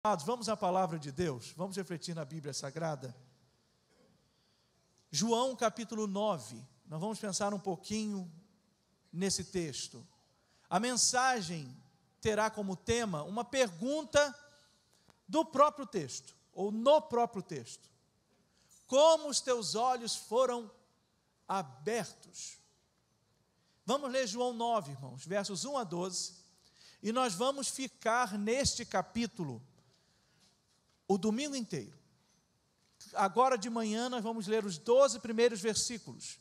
Vamos à palavra de Deus, vamos refletir na Bíblia Sagrada. João capítulo 9, nós vamos pensar um pouquinho nesse texto. A mensagem terá como tema uma pergunta do próprio texto, ou no próprio texto. Como os teus olhos foram abertos? Vamos ler João 9, irmãos, versos 1 a 12, e nós vamos ficar neste capítulo o domingo inteiro. Agora de manhã nós vamos ler os 12 primeiros versículos,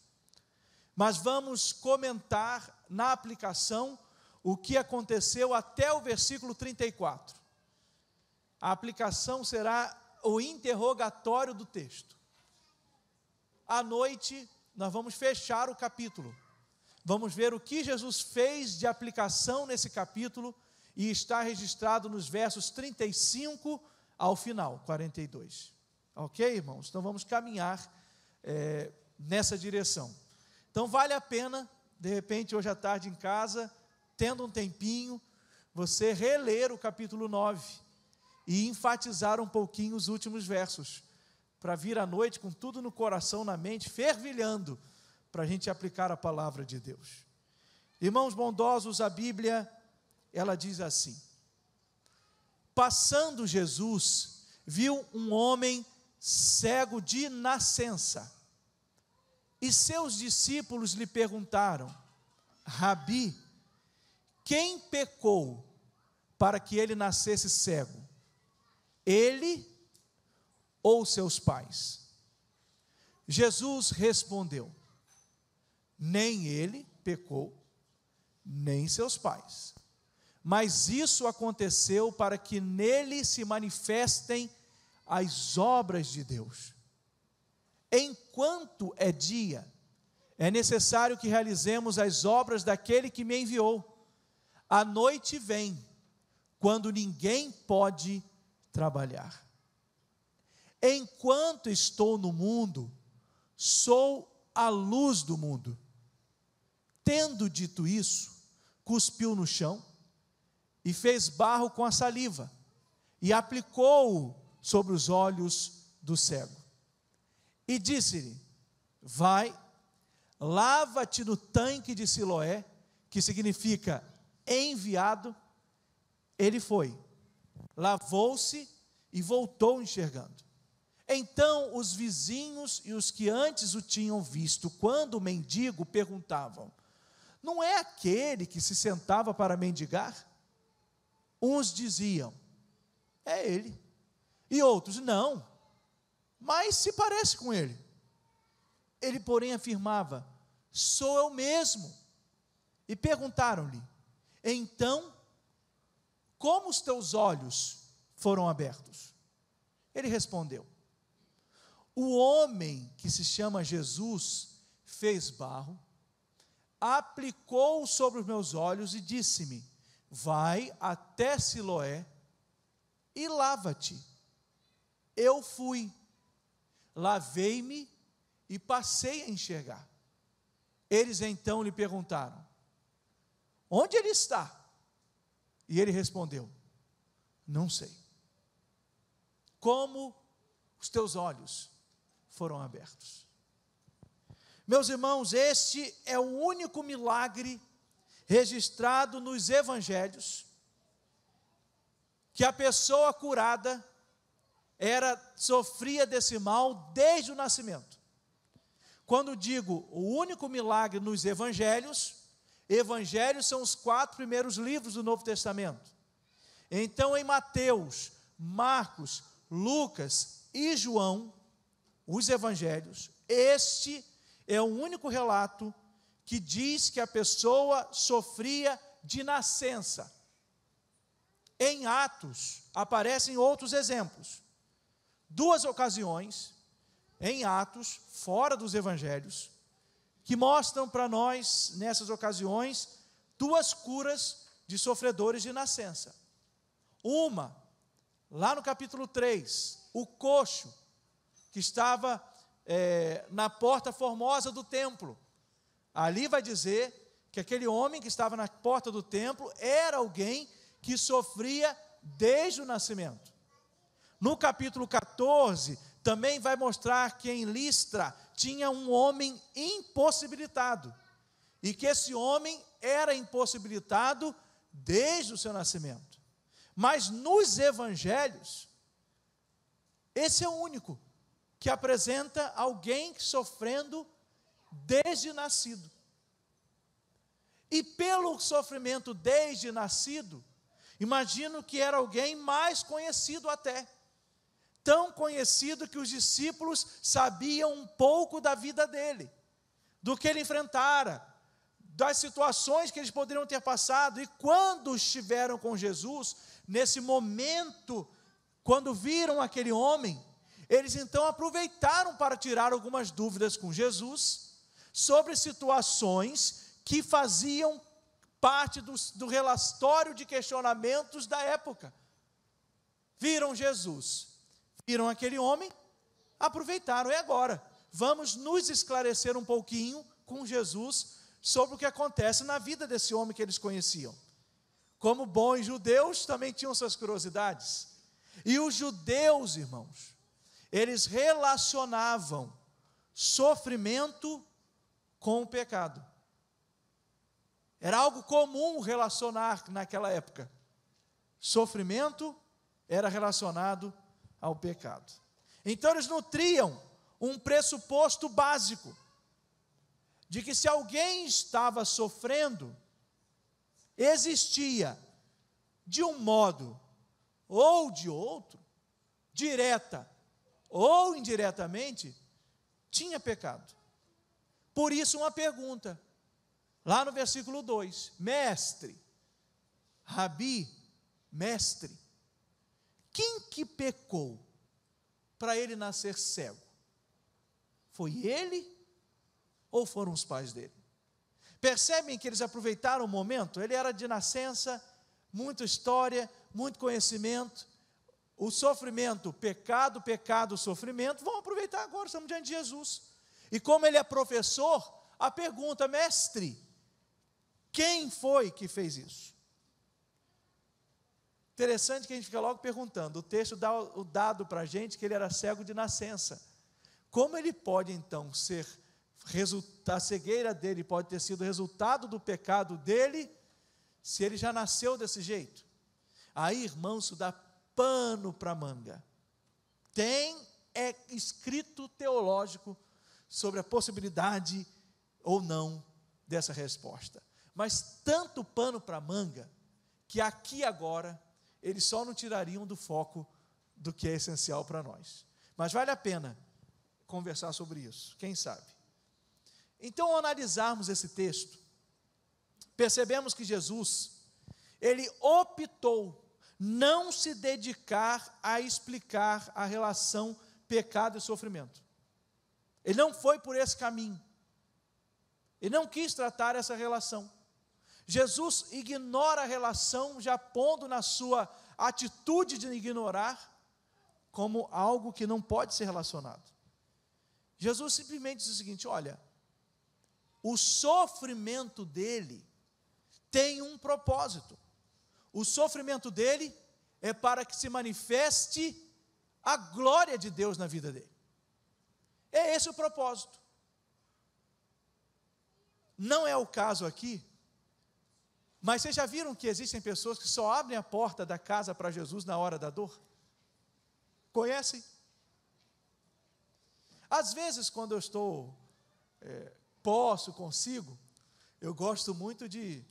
mas vamos comentar na aplicação o que aconteceu até o versículo 34. A aplicação será o interrogatório do texto. À noite nós vamos fechar o capítulo. Vamos ver o que Jesus fez de aplicação nesse capítulo, e está registrado nos versos 35 ao final, 42. Ok, irmãos? Então vamos caminhar nessa direção. Então vale a pena, de repente, hoje à tarde em casa, tendo um tempinho, você reler o capítulo 9 e enfatizar um pouquinho os últimos versos, para vir à noite com tudo no coração, na mente, fervilhando, para a gente aplicar a palavra de Deus. Irmãos bondosos, a Bíblia, ela diz assim: passando Jesus, viu um homem cego de nascença, e seus discípulos lhe perguntaram: Rabi, quem pecou para que ele nascesse cego? Ele ou seus pais? Jesus respondeu: nem ele pecou, nem seus pais, mas isso aconteceu para que nele se manifestem as obras de Deus. Enquanto é dia, é necessário que realizemos as obras daquele que me enviou. A noite vem, quando ninguém pode trabalhar. Enquanto estou no mundo, sou a luz do mundo. Tendo dito isso, cuspiu no chão e fez barro com a saliva e aplicou-o sobre os olhos do cego. E disse-lhe: vai, lava-te no tanque de Siloé, que significa enviado. Ele foi, lavou-se e voltou enxergando. Então os vizinhos e os que antes o tinham visto, quando o mendigo, perguntavam: não é aquele que se sentava para mendigar? Uns diziam: é ele. E outros: não, mas se parece com ele. Ele, porém, afirmava: sou eu mesmo. E perguntaram-lhe: então, como os teus olhos foram abertos? Ele respondeu: o homem que se chama Jesus fez barro, aplicou sobre os meus olhos e disse-me: vai até Siloé e lava-te. Eu fui, lavei-me e passei a enxergar. Eles então lhe perguntaram: onde ele está? E ele respondeu: não sei. Como os teus olhos foram abertos? Meus irmãos, este é o único milagre registrado nos evangelhos, que a pessoa curada sofria desse mal desde o nascimento. Quando digo o único milagre nos evangelhos são os 4 primeiros livros do Novo Testamento. Então, em Mateus, Marcos, Lucas e João, os evangelhos, este é o único relato que diz que a pessoa sofria de nascença. Em Atos, aparecem outros exemplos. 2 ocasiões, em Atos, fora dos evangelhos, que mostram para nós, nessas ocasiões, 2 curas de sofredores de nascença. Uma, lá no capítulo 3, o coxo, que estava na porta formosa do templo. Ali vai dizer que aquele homem que estava na porta do templo era alguém que sofria desde o nascimento. No capítulo 14, também vai mostrar que em Listra tinha um homem impossibilitado, e que esse homem era impossibilitado desde o seu nascimento. Mas nos evangelhos, esse é o único que apresenta alguém sofrendo desde nascido. E pelo sofrimento desde nascido, imagino que era alguém mais conhecido até. Tão conhecido que os discípulos sabiam um pouco da vida dele, do que ele enfrentara, das situações que eles poderiam ter passado. E quando estiveram com Jesus, nesse momento, quando viram aquele homem, eles então aproveitaram para tirar algumas dúvidas com Jesus, sobre situações que faziam parte do relatório de questionamentos da época. Viram Jesus, viram aquele homem, aproveitaram. E agora, vamos nos esclarecer um pouquinho com Jesus sobre o que acontece na vida desse homem que eles conheciam. Como bons judeus, também tinham suas curiosidades. E os judeus, irmãos, eles relacionavam sofrimento com o pecado. Era algo comum relacionar naquela época. Sofrimento era relacionado ao pecado. Então eles nutriam um pressuposto básico, de que se alguém estava sofrendo, existia, de um modo ou de outro, direta ou indiretamente, tinha pecado. Por isso uma pergunta, lá no versículo 2, mestre, rabi, mestre, quem que pecou para ele nascer cego? Foi ele ou foram os pais dele? Percebem que eles aproveitaram o momento? Ele era de nascença, muita história, muito conhecimento, o sofrimento, pecado, sofrimento, vamos aproveitar agora, estamos diante de Jesus. E como ele é professor, a pergunta, mestre, quem foi que fez isso? Interessante que a gente fica logo perguntando, o texto dá o dado para a gente que ele era cego de nascença. Como ele pode então ser, a cegueira dele pode ter sido resultado do pecado dele, se ele já nasceu desse jeito? Aí, irmãos, isso dá pano para manga. Tem escrito teológico sobre a possibilidade ou não dessa resposta. Mas tanto pano para manga, que aqui agora, eles só não tirariam do foco do que é essencial para nós. Mas vale a pena conversar sobre isso, quem sabe. Então, ao analisarmos esse texto, percebemos que Jesus, ele optou não se dedicar a explicar a relação pecado e sofrimento. Ele não foi por esse caminho. Ele não quis tratar essa relação. Jesus ignora a relação, já pondo na sua atitude de ignorar, como algo que não pode ser relacionado. Jesus simplesmente diz o seguinte, olha, o sofrimento dele tem um propósito. O sofrimento dele é para que se manifeste a glória de Deus na vida dele. É esse o propósito. Não é o caso aqui, mas vocês já viram que existem pessoas que só abrem a porta da casa para Jesus na hora da dor? Conhecem? Às vezes, quando eu estou, consigo, eu gosto muito de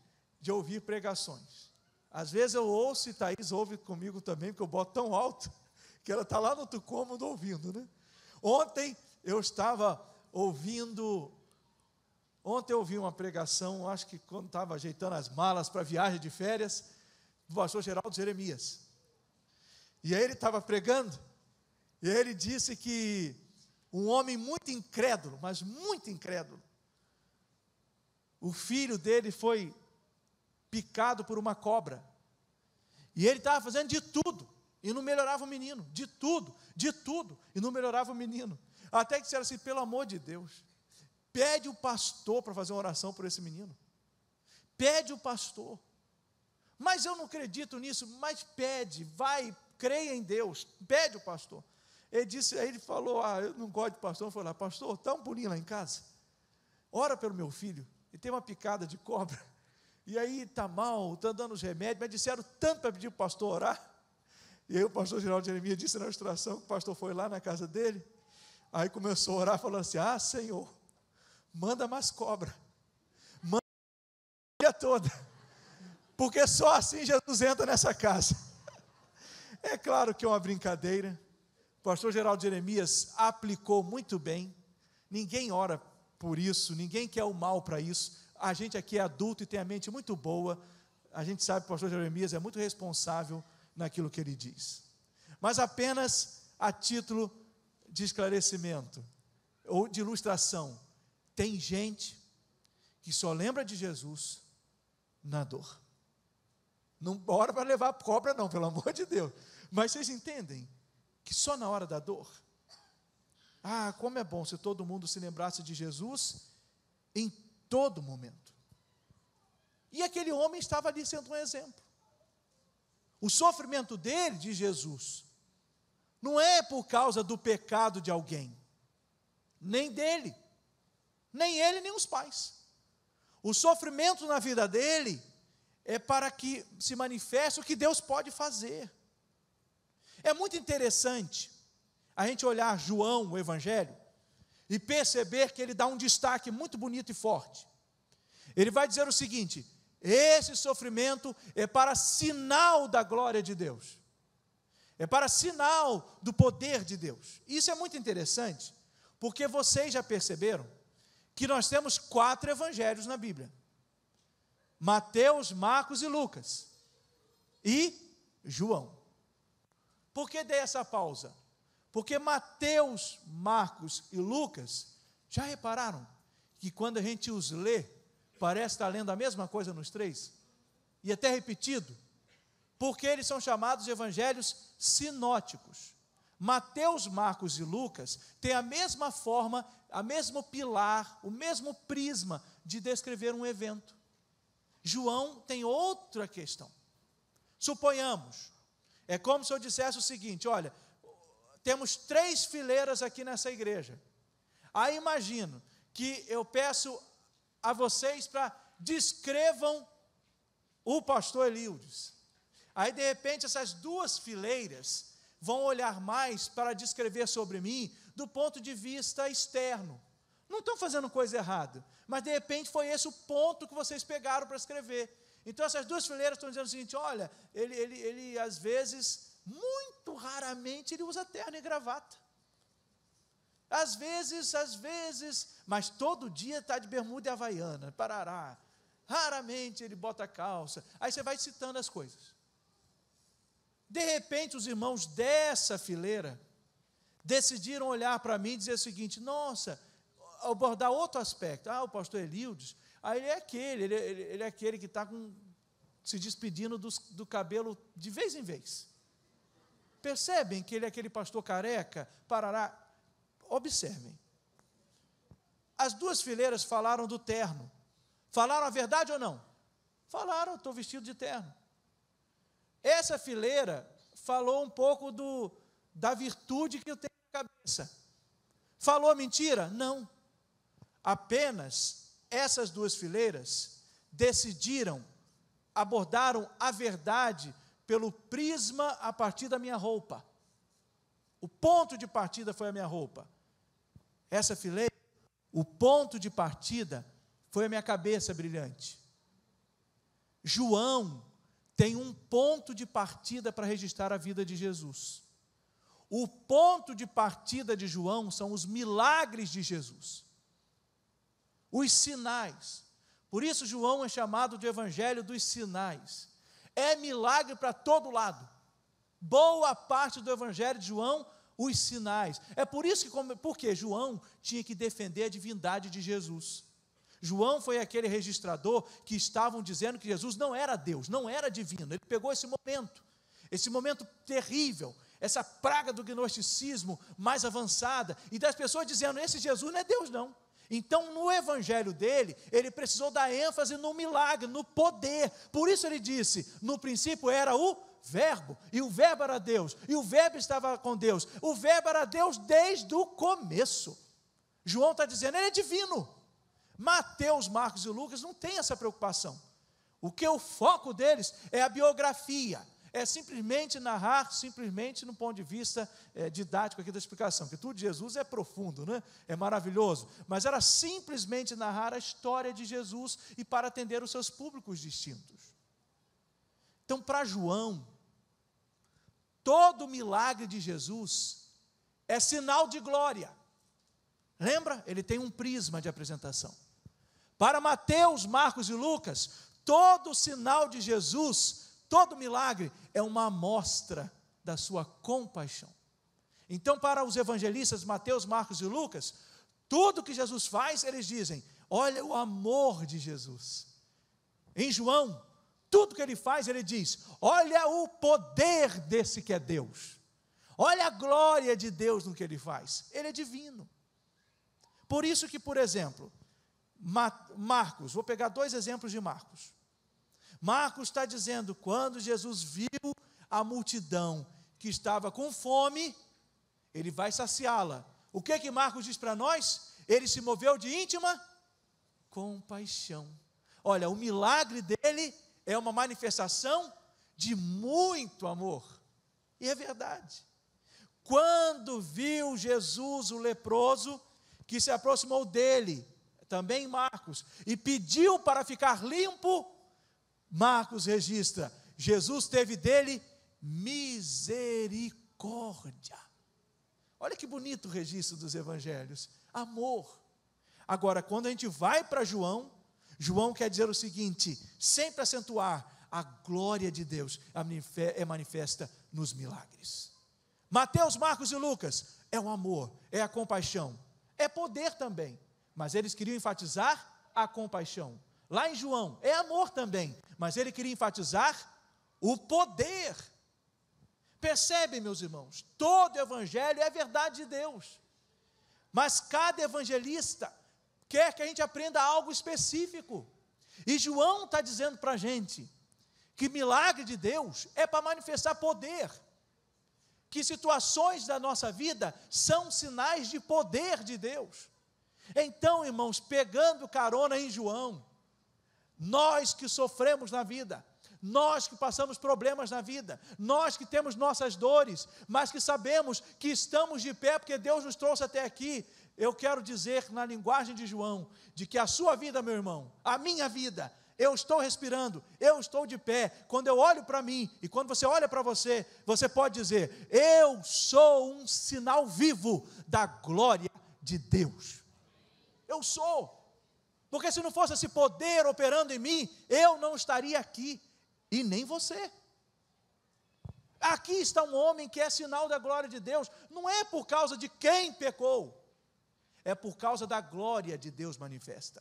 ouvir pregações. Às vezes eu ouço e Thaís ouve comigo também, porque eu boto tão alto, que ela está lá no outro cômodo ouvindo, né? Ontem eu ouvi uma pregação, acho que quando estava ajeitando as malas para a viagem de férias, do pastor Geraldo Jeremias. E aí ele estava pregando, e aí ele disse que um homem muito incrédulo, mas muito incrédulo, o filho dele foi picado por uma cobra, e ele estava fazendo de tudo, e não melhorava o menino, de tudo, e não melhorava o menino, até que disseram assim, pelo amor de Deus, pede o pastor para fazer uma oração por esse menino, pede o pastor, mas eu não acredito nisso, mas pede, vai, creia em Deus, pede o pastor. Aí ele falou, eu não gosto de pastor. Eu falei, pastor, está um purinho lá em casa, ora pelo meu filho, ele tem uma picada de cobra, e aí está mal, está dando os remédios, mas disseram tanto para pedir para o pastor orar. E aí o pastor Geraldo Jeremias disse na ilustração, que o pastor foi lá na casa dele, aí começou a orar, falando assim, Senhor, manda mais cobra, manda a família toda, porque só assim Jesus entra nessa casa. É claro que é uma brincadeira, o pastor Geraldo Jeremias aplicou muito bem, ninguém ora por isso, ninguém quer o mal para isso, a gente aqui é adulto e tem a mente muito boa, a gente sabe que o pastor Jeremias é muito responsável naquilo que ele diz, mas apenas a título de esclarecimento, ou de ilustração, tem gente que só lembra de Jesus na dor, não ora para levar cobra não, pelo amor de Deus, mas vocês entendem, que só na hora da dor, como é bom se todo mundo se lembrasse de Jesus, em todo momento, e aquele homem estava ali sendo um exemplo, o sofrimento dele, de Jesus, não é por causa do pecado de alguém, nem dele, nem ele, nem os pais, o sofrimento na vida dele, é para que se manifeste o que Deus pode fazer. É muito interessante, a gente olhar João, o Evangelho, e perceber que ele dá um destaque muito bonito e forte, ele vai dizer o seguinte, esse sofrimento é para sinal da glória de Deus, é para sinal do poder de Deus. Isso é muito interessante, porque vocês já perceberam que nós temos 4 evangelhos na Bíblia, Mateus, Marcos e Lucas, e João. Por que dei essa pausa? Porque Mateus, Marcos e Lucas, já repararam que quando a gente os lê, parece estar lendo a mesma coisa nos 3, e até repetido, porque eles são chamados de evangelhos sinóticos. Mateus, Marcos e Lucas têm a mesma forma, a mesmo pilar, o mesmo prisma de descrever um evento. João tem outra questão. Suponhamos, é como se eu dissesse o seguinte, olha, temos 3 fileiras aqui nessa igreja, aí imagino que eu peço a vocês para descrevam o pastor Elildes, aí de repente essas 2 fileiras vão olhar mais para descrever sobre mim do ponto de vista externo, não estão fazendo coisa errada, mas de repente foi esse o ponto que vocês pegaram para escrever. Então essas 2 fileiras estão dizendo o seguinte, olha, ele às vezes, muito raramente ele usa terno e gravata, às vezes, mas todo dia está de bermuda e havaiana, parará, raramente ele bota calça, aí você vai citando as coisas. De repente os irmãos dessa fileira decidiram olhar para mim e dizer o seguinte, nossa, abordar outro aspecto, o pastor Elildes, ele é aquele que está se despedindo do cabelo de vez em vez, percebem que ele é aquele pastor careca, parará, observem, as 2 fileiras falaram do terno, falaram a verdade ou não? Falaram, estou vestido de terno. Essa fileira falou um pouco da virtude que eu tenho na cabeça, falou mentira? Não. Apenas essas 2 fileiras decidiram, abordaram a verdade pelo prisma a partir da minha roupa. O ponto de partida foi a minha roupa. Essa fileira, o ponto de partida foi a minha cabeça brilhante. João tem um ponto de partida para registrar a vida de Jesus. O ponto de partida de João são os milagres de Jesus, os sinais. Por isso João é chamado de evangelho dos sinais. É milagre para todo lado. Boa parte do evangelho de João, os sinais. É por isso porque João tinha que defender a divindade de Jesus. João foi aquele registrador que estavam dizendo que Jesus não era Deus, não era divino. Ele pegou esse momento terrível, essa praga do gnosticismo mais avançada, e das pessoas dizendo, esse Jesus não é Deus não. Então no evangelho dele, ele precisou dar ênfase no milagre, no poder, por isso ele disse, no princípio era o verbo, e o verbo era Deus, e o verbo estava com Deus. O verbo era Deus desde o começo. João está dizendo, ele é divino. Mateus, Marcos e Lucas não têm essa preocupação. O foco deles é a biografia, é simplesmente narrar, simplesmente no ponto de vista didático aqui da explicação, porque tudo de Jesus é profundo, né? É maravilhoso, mas era simplesmente narrar a história de Jesus e para atender os seus públicos distintos. Então, para João, todo milagre de Jesus é sinal de glória. Lembra? Ele tem um prisma de apresentação. Para Mateus, Marcos e Lucas, todo sinal de Jesus, todo milagre é uma amostra da sua compaixão. Então, para os evangelistas Mateus, Marcos e Lucas, tudo que Jesus faz, eles dizem, olha o amor de Jesus. Em João, tudo que ele faz, ele diz, olha o poder desse que é Deus. Olha a glória de Deus no que ele faz. Ele é divino. Por isso que, por exemplo, Marcos, vou pegar 2 exemplos de Marcos. Marcos está dizendo, quando Jesus viu a multidão que estava com fome, ele vai saciá-la. O que Marcos diz para nós? Ele se moveu de íntima compaixão. Olha, o milagre dele é uma manifestação de muito amor. E é verdade. Quando viu Jesus o leproso, que se aproximou dele, também Marcos, e pediu para ficar limpo, Marcos registra, Jesus teve dele misericórdia. Olha que bonito o registro dos evangelhos, amor. Agora, quando a gente vai para João, João quer dizer o seguinte, sempre acentuar, a glória de Deus é manifesta nos milagres. Mateus, Marcos e Lucas, é o amor, é a compaixão, é poder também, mas eles queriam enfatizar a compaixão. Lá em João, é amor também, mas ele queria enfatizar o poder. Percebem, meus irmãos, todo evangelho é verdade de Deus, mas cada evangelista quer que a gente aprenda algo específico, e João está dizendo para a gente, que milagre de Deus é para manifestar poder, que situações da nossa vida são sinais de poder de Deus. Então, irmãos, pegando carona em João, nós que sofremos na vida, nós que passamos problemas na vida, nós que temos nossas dores, mas que sabemos que estamos de pé porque Deus nos trouxe até aqui, eu quero dizer na linguagem de João, de que a sua vida, meu irmão, a minha vida, eu estou respirando, eu estou de pé, quando eu olho para mim, e quando você olha para você, você pode dizer, eu sou um sinal vivo da glória de Deus. Eu sou, porque se não fosse esse poder operando em mim, eu não estaria aqui, e nem você. Aqui está um homem que é sinal da glória de Deus, não é por causa de quem pecou, é por causa da glória de Deus manifesta.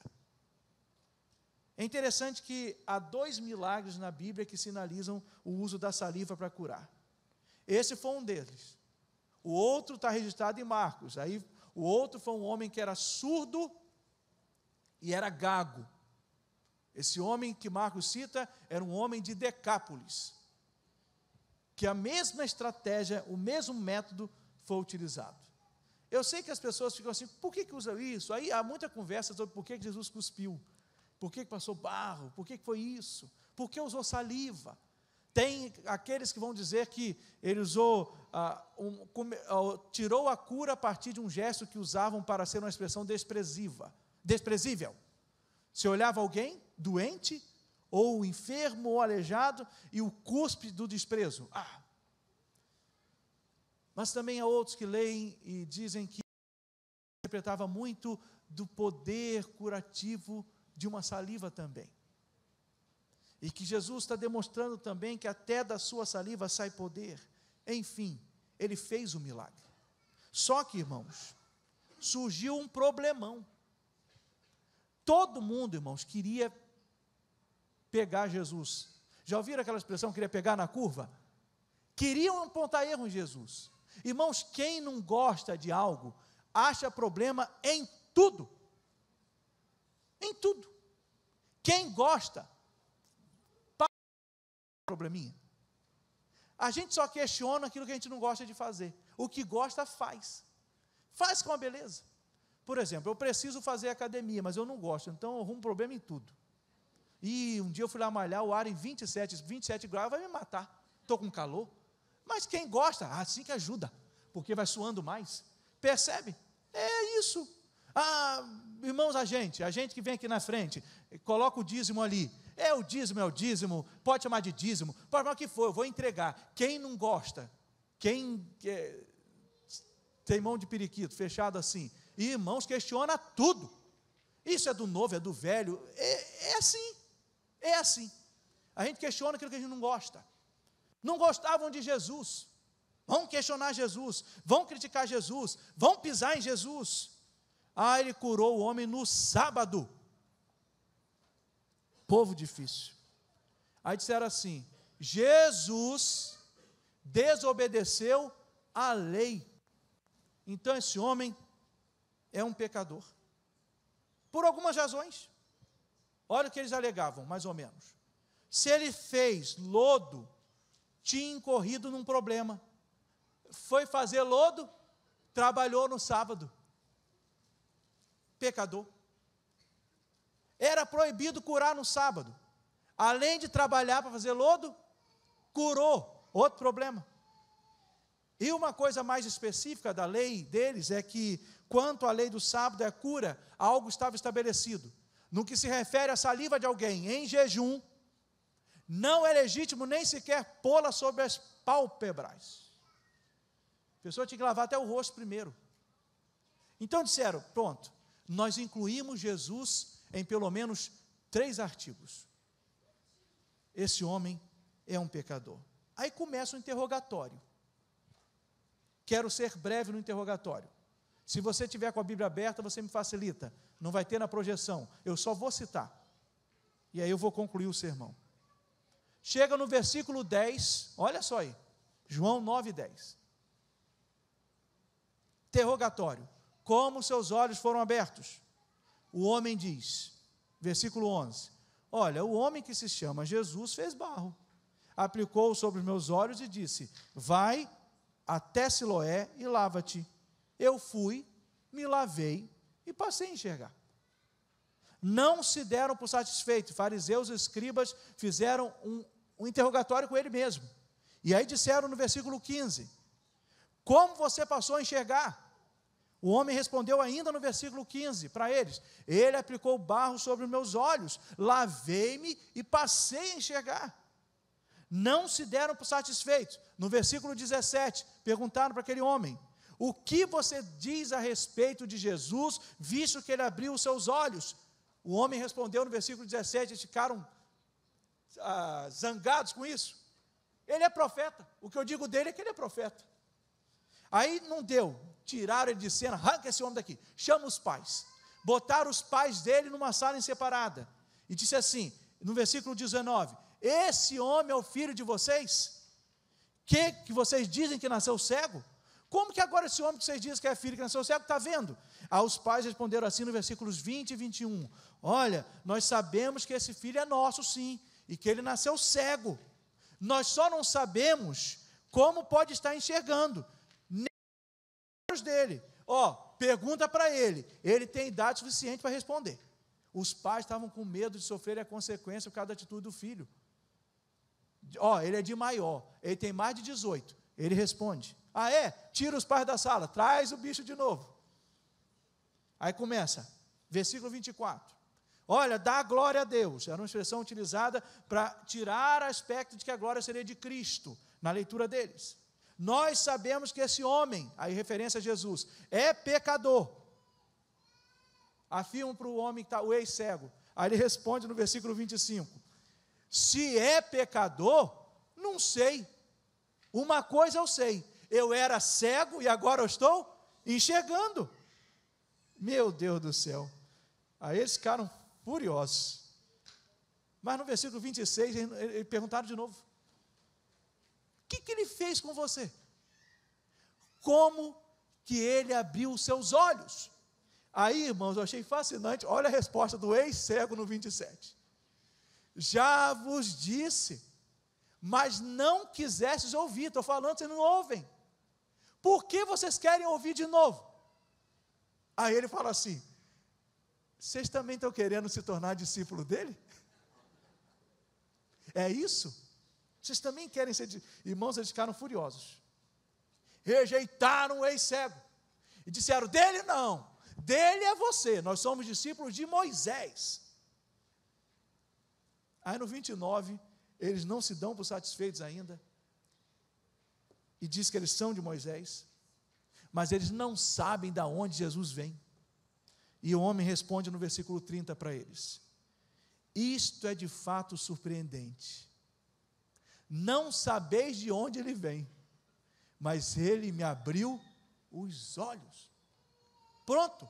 É interessante que há 2 milagres na Bíblia que sinalizam o uso da saliva para curar. Esse foi um deles. O outro está registrado em Marcos. Aí, o outro foi um homem que era surdo e era gago. Esse homem que Marcos cita era um homem de Decápolis. Que a mesma estratégia, o mesmo método foi utilizado. Eu sei que as pessoas ficam assim, por que usa isso? Aí há muita conversa sobre por que Jesus cuspiu. Por que passou barro? Por que foi isso? Por que usou saliva? Tem aqueles que vão dizer que ele usou, tirou a cura a partir de um gesto que usavam para ser uma expressão desprezível. Se olhava alguém doente, ou enfermo, ou aleijado, e o cuspe do desprezo. Mas também há outros que leem e dizem que interpretava muito do poder curativo de uma saliva também, e que Jesus está demonstrando também que até da sua saliva sai poder. Enfim, ele fez o milagre. Só que, irmãos, surgiu um problemão. Todo mundo, irmãos, queria pegar Jesus. Já ouviram aquela expressão, queria pegar na curva? Queriam apontar erro em Jesus. Irmãos, quem não gosta de algo, acha problema em tudo. Em tudo. Quem gosta, probleminha. A gente só questiona aquilo que a gente não gosta de fazer. O que gosta, faz. Faz com a beleza. Por exemplo, eu preciso fazer academia, mas eu não gosto, então eu arrumo problema em tudo. E um dia eu fui lá malhar, o ar em 27 graus vai me matar. Estou com calor. Mas quem gosta, assim que ajuda, porque vai suando mais. Percebe? É isso. Irmãos, a gente que vem aqui na frente, coloca o dízimo ali. É o dízimo, pode chamar de dízimo, pode chamar o que for, eu vou entregar. Quem não gosta, quem tem mão de periquito, fechado assim, irmãos, questiona tudo. Isso é do novo, é do velho, é assim. A gente questiona aquilo que a gente não gosta. Não gostavam de Jesus, vão questionar Jesus, vão criticar Jesus, vão pisar em Jesus. Ele curou o homem no sábado. Povo difícil. Aí disseram assim: Jesus desobedeceu a lei. Então esse homem é um pecador. Por algumas razões. Olha o que eles alegavam, mais ou menos. Se ele fez lodo, tinha incorrido num problema. Foi fazer lodo, trabalhou no sábado. Pecador. Era proibido curar no sábado. Além de trabalhar para fazer lodo, curou. Outro problema. E uma coisa mais específica da lei deles é que, quanto à lei do sábado é cura, algo estava estabelecido. No que se refere à saliva de alguém em jejum, não é legítimo nem sequer pô-la sobre as pálpebras. A pessoa tinha que lavar até o rosto primeiro. Então disseram, pronto, nós incluímos Jesus em pelo menos 3 artigos. Esse homem é um pecador. Aí começa o interrogatório. Quero ser breve no interrogatório. Se você tiver com a Bíblia aberta, você me facilita. Não vai ter na projeção, eu só vou citar. E aí eu vou concluir o sermão. Chega no versículo 10, olha só aí, João 9:10. Interrogatório: como seus olhos foram abertos? O homem diz, versículo 11: olha, o homem que se chama Jesus fez barro, aplicou sobre os meus olhos e disse: vai até Siloé e lava-te. Eu fui, me lavei e passei a enxergar. Não se deram por satisfeitos. Fariseus e escribas fizeram um interrogatório com ele mesmo. E aí disseram no versículo 15: como você passou a enxergar? O homem respondeu ainda no versículo 15 para eles: ele aplicou barro sobre os meus olhos, lavei-me e passei a enxergar. Não se deram por satisfeitos. No versículo 17, perguntaram para aquele homem: o que você diz a respeito de Jesus, visto que ele abriu os seus olhos? O homem respondeu no versículo 17, eles ficaram zangados com isso. Ele é profeta, o que eu digo dele é que ele é profeta. Aí não deu, tiraram ele de cena, arranca esse homem daqui, chama os pais. Botaram os pais dele numa sala em separada, e disse assim, no versículo 19, esse homem é o filho de vocês? Que vocês dizem que nasceu cego? Como que agora esse homem que vocês dizem que é filho, que nasceu cego, está vendo? Os pais responderam assim no versículos 20 e 21, olha, nós sabemos que esse filho é nosso sim, e que ele nasceu cego, nós só não sabemos como pode estar enxergando, nem os dele, pergunta para ele tem idade suficiente para responder. Os pais estavam com medo de sofrer a consequência por causa da atitude do filho. Ele é de maior, ele tem mais de 18, ele responde, tira os pais da sala, traz o bicho de novo. Aí começa, versículo 24, olha, dá glória a Deus, era uma expressão utilizada para tirar aspecto de que a glória seria de Cristo, na leitura deles. Nós sabemos que esse homem, aí referência a Jesus, é pecador. Afirmam para o homem que está, o ex-cego, aí ele responde no versículo 25, se é pecador, não sei, uma coisa eu sei, eu era cego e agora eu estou enxergando. Meu Deus do céu, aí eles ficaram furiosos. Mas no versículo 26, eles perguntaram de novo, o que ele fez com você? Como que ele abriu os seus olhos? Aí, irmãos, eu achei fascinante, olha a resposta do ex-cego no 27. Já vos disse, mas não quisestes ouvir. Estou falando, vocês não ouvem. Por que vocês querem ouvir de novo? Aí ele fala assim: vocês também estão querendo se tornar discípulo dele? É isso? Vocês também querem ser... Irmãos, eles ficaram furiosos. Rejeitaram o ex-cego. E disseram: dele não, dele é você, nós somos discípulos de Moisés. Aí no 29, eles não se dão por satisfeitos ainda, e diz que eles são de Moisés, mas eles não sabem de onde Jesus vem. E o homem responde no versículo 30 para eles: isto é de fato surpreendente, não sabeis de onde ele vem, mas ele me abriu os olhos. Pronto,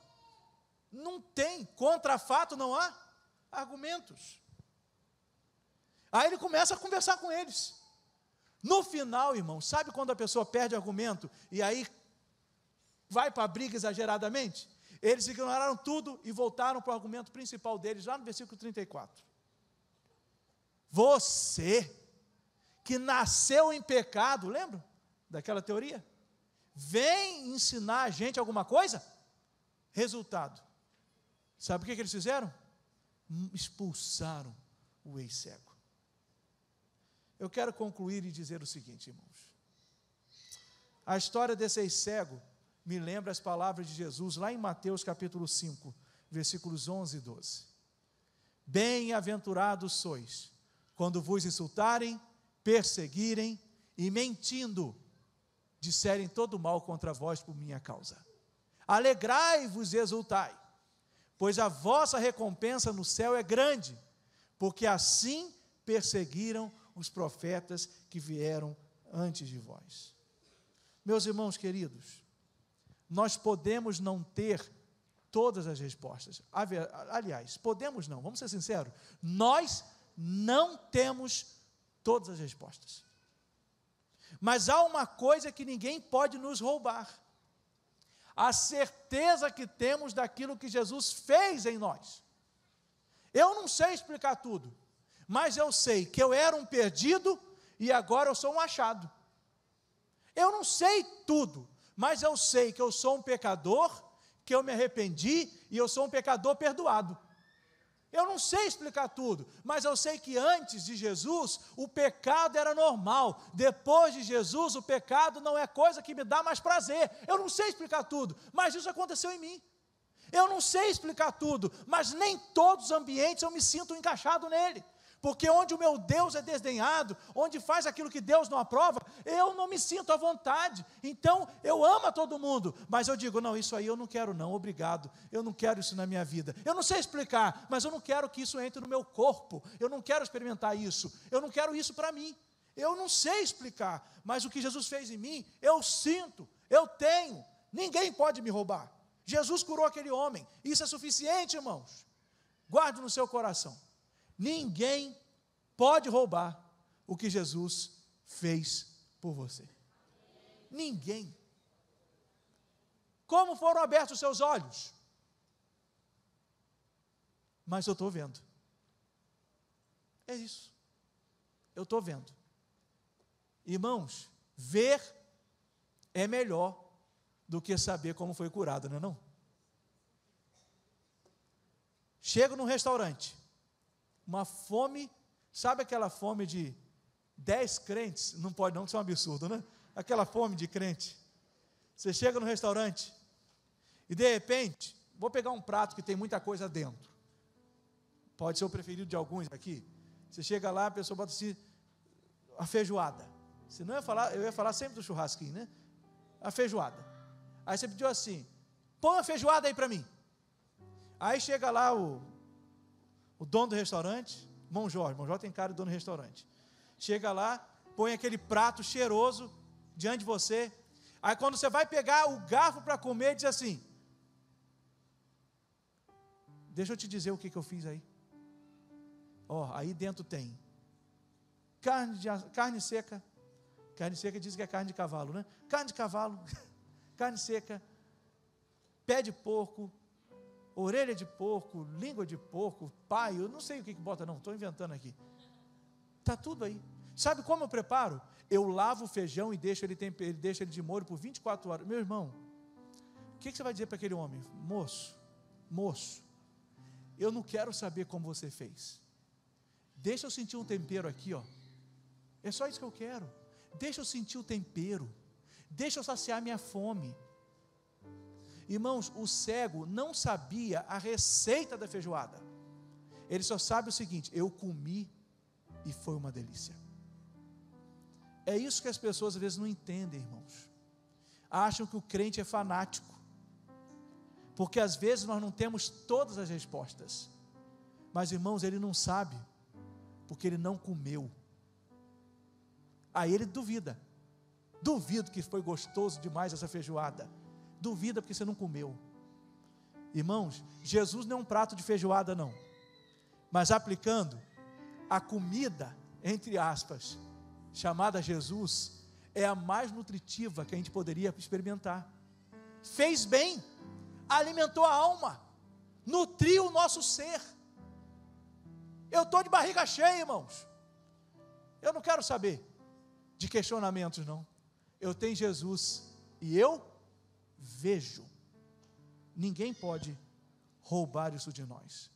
não tem, contra fato não há argumentos. Aí ele começa a conversar com eles. No final, irmão, sabe quando a pessoa perde argumento e aí vai para a briga exageradamente? Eles ignoraram tudo e voltaram para o argumento principal deles, lá no versículo 34. Você, que nasceu em pecado, lembra daquela teoria? Vem ensinar a gente alguma coisa? Resultado, sabe o que eles fizeram? Expulsaram o ex-cego. Eu quero concluir e dizer o seguinte, irmãos. A história desse ex-cego me lembra as palavras de Jesus, lá em Mateus capítulo 5, versículos 11 e 12. Bem-aventurados sois, quando vos insultarem, perseguirem e mentindo, disserem todo mal contra vós por minha causa. Alegrai-vos e exultai, pois a vossa recompensa no céu é grande, porque assim perseguiram os profetas que vieram antes de vós. Meus irmãos queridos, nós podemos não ter todas as respostas. Aliás, podemos não, vamos ser sinceros, nós não temos todas as respostas. Mas há uma coisa que ninguém pode nos roubar: a certeza que temos daquilo que Jesus fez em nós. Eu não sei explicar tudo, mas eu sei que eu era um perdido e agora eu sou um achado. Eu não sei tudo, mas eu sei que eu sou um pecador, que eu me arrependi e eu sou um pecador perdoado. Eu não sei explicar tudo, mas eu sei que antes de Jesus o pecado era normal. Depois de Jesus o pecado não é coisa que me dá mais prazer. Eu não sei explicar tudo, mas isso aconteceu em mim. Eu não sei explicar tudo, mas nem todos os ambientes eu me sinto encaixado nele. Porque onde o meu Deus é desdenhado, onde faz aquilo que Deus não aprova, eu não me sinto à vontade. Então, eu amo a todo mundo, mas eu digo: não, isso aí eu não quero não, obrigado, eu não quero isso na minha vida. Eu não sei explicar, mas eu não quero que isso entre no meu corpo, eu não quero experimentar isso, eu não quero isso para mim. Eu não sei explicar, mas o que Jesus fez em mim, eu sinto, eu tenho, ninguém pode me roubar. Jesus curou aquele homem, isso é suficiente, irmãos. Guarde no seu coração. Ninguém pode roubar o que Jesus fez por você. Ninguém. Como foram abertos os seus olhos? Mas eu estou vendo. É isso. Eu estou vendo. Irmãos, ver é melhor do que saber como foi curado, não é não? Chego num restaurante, uma fome, sabe aquela fome de 10 crentes? Não pode não, isso é um absurdo, né? Aquela fome de crente. Você chega no restaurante e de repente, vou pegar um prato que tem muita coisa dentro. Pode ser o preferido de alguns aqui. Você chega lá, a pessoa bota assim, a feijoada. Você não ia falar, eu ia falar sempre do churrasquinho, né? A feijoada. Aí você pediu assim: põe a feijoada aí para mim. Aí chega lá o dono do restaurante, irmão Jorge tem cara de dono do restaurante. Chega lá, põe aquele prato cheiroso diante de você. Aí quando você vai pegar o garfo para comer, diz assim: deixa eu te dizer o que eu fiz aí. Aí dentro tem carne seca. Carne seca diz que é carne de cavalo, né? Carne de cavalo, carne seca, pé de porco, orelha de porco, língua de porco, paio, eu não sei o que bota não, estou inventando aqui. Está tudo aí. Sabe como eu preparo? Eu lavo o feijão e deixo ele de molho por 24 horas. Meu irmão, o que você vai dizer para aquele homem? Moço, eu não quero saber como você fez. Deixa eu sentir um tempero aqui, ó. É só isso que eu quero. Deixa eu sentir o tempero. Deixa eu saciar minha fome. Irmãos, o cego não sabia a receita da feijoada. Ele só sabe o seguinte: eu comi e foi uma delícia. É isso que as pessoas às vezes não entendem, irmãos. Acham que o crente é fanático, porque às vezes nós não temos todas as respostas. Mas, irmãos, ele não sabe, porque ele não comeu. Aí ele duvida. Duvido que foi gostoso demais essa feijoada. Duvida porque você não comeu. Irmãos, Jesus não é um prato de feijoada não. Mas aplicando, a comida, entre aspas, chamada Jesus, é a mais nutritiva que a gente poderia experimentar. Fez bem, alimentou a alma, nutriu o nosso ser. Eu estou de barriga cheia, irmãos. Eu não quero saber de questionamentos não. Eu tenho Jesus e eu vejo. Ninguém pode roubar isso de nós.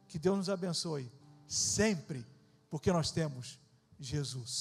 Que Deus nos abençoe sempre, porque nós temos Jesus.